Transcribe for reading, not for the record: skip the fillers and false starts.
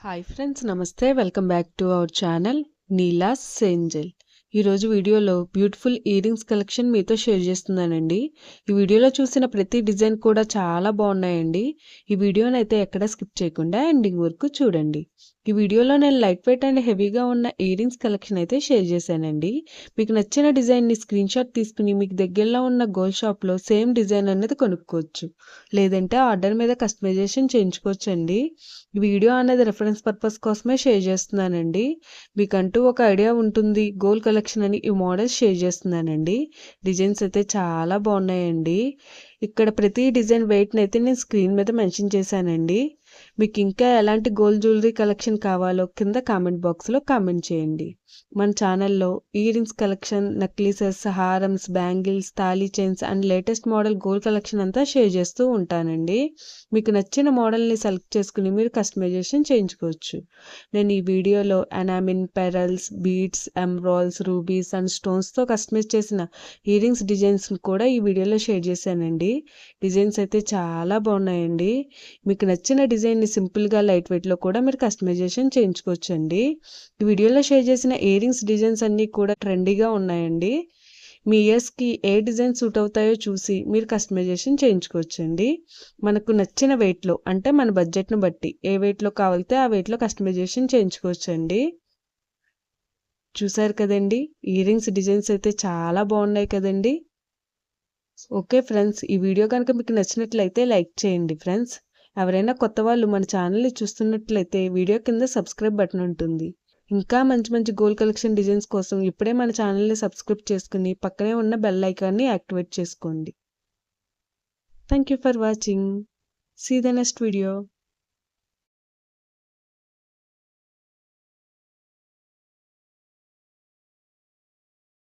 Hi friends, నమస్తే. Welcome back to our channel Neela's Angel. ఈరోజు వీడియోలో బ్యూటిఫుల్ ఇయర్ రింగ్స్ కలెక్షన్ మీతో షేర్ చేస్తున్నానండి. ఈ వీడియోలో చూసిన ప్రతి డిజైన్ కూడా చాలా బాగున్నాయండి. ఈ వీడియోని అయితే ఎక్కడ స్కిప్ చేయకుండా ఎండింగ్ వరకు చూడండి. ఈ వీడియోలో నేను లైట్ వెయిట్ అండ్ హెవీగా ఉన్న ఇయర్ రింగ్స్ కలెక్షన్ అయితే షేర్ చేశానండి. మీకు నచ్చిన డిజైన్ని స్క్రీన్ షాట్ తీసుకుని మీకు దగ్గరలో ఉన్న గోల్డ్ షాప్లో సేమ్ డిజైన్ అనేది కొనుక్కోవచ్చు, లేదంటే ఆర్డర్ మీద కస్టమైజేషన్ చేయించుకోవచ్చు అండి. ఈ వీడియో అనేది రెఫరెన్స్ పర్పస్ కోసమే షేర్ చేస్తున్నానండి. మీకంటూ ఒక ఐడియా ఉంటుంది గోల్డ్ కలెక్షన్ అని ఈ మోడల్స్ షేర్ చేస్తున్నానండి. డిజైన్స్ అయితే చాలా బాగున్నాయండి. ఇక్కడ ప్రతి డిజైన్ వెయిట్ని అయితే నేను స్క్రీన్ మీద మెన్షన్ చేశానండి. మీకు ఇంకా ఎలాంటి గోల్డ్ జ్యువెలరీ కలెక్షన్ కావాలో కింద కామెంట్ బాక్స్లో కామెంట్ చేయండి. మన ఛానల్లో ఇయర్ రింగ్స్ కలెక్షన్, నెక్లెసెస్, హారమ్స్, బ్యాంగిల్స్, తాళీ chains and latest model gold collection అంతా షేర్ చేస్తూ ఉంటానండి. మీకు నచ్చిన మోడల్ని సెలెక్ట్ చేసుకుని మీరు కస్టమైజేషన్ చేయించుకోవచ్చు. నేను ఈ వీడియోలో enamel, pearls, beads, emeralds, rubies and స్టోన్స్తో కస్టమైజ్ చేసిన ఇయర్ రింగ్స్ డిజైన్స్ కూడా ఈ వీడియోలో షేర్ చేశానండి. డిజైన్స్ అయితే చాలా బాగున్నాయండి. మీకు నచ్చిన డిజైన్ని సింపుల్గా లైట్ వెయిట్లో కూడా మీరు కస్టమైజేషన్ చేయించుకోవచ్చండి. ఈ వీడియోలో షేర్ చేసిన ఇయర్ రింగ్స్ డిజైన్స్ అన్నీ కూడా ట్రెండీగా ఉన్నాయండి. మీ ఇయర్స్కి ఏ డిజైన్ సూట్ అవుతాయో చూసి మీరు కస్టమైజేషన్ చేయించుకోవచ్చండి. మనకు నచ్చిన వెయిట్లో, అంటే మన బడ్జెట్ను బట్టి ఏ వెయిట్లో కావాలితే ఆ వెయిట్లో కస్టమైజేషన్ చేయించుకోవచ్చండి. చూసారు కదండి, ఇయర్ రింగ్స్ డిజైన్స్ అయితే చాలా బాగున్నాయి కదండి. ఓకే ఫ్రెండ్స్, ఈ వీడియో కనుక మీకు నచ్చినట్లయితే లైక్ చేయండి ఫ్రెండ్స్. ఎవరైనా కొత్త వాళ్ళు మన ఛానల్ని చూస్తున్నట్లయితే వీడియో కింద సబ్స్క్రైబ్ బటన్ ఉంటుంది. ఇంకా మంచి మంచి గోల్డ్ కలెక్షన్ డిజైన్స్ కోసం ఇప్పుడే మన ఛానల్ని సబ్స్క్రైబ్ చేసుకుని పక్కనే ఉన్న బెల్ ఐకాన్ని యాక్టివేట్ చేసుకోండి. Thank you for watching. See the next video.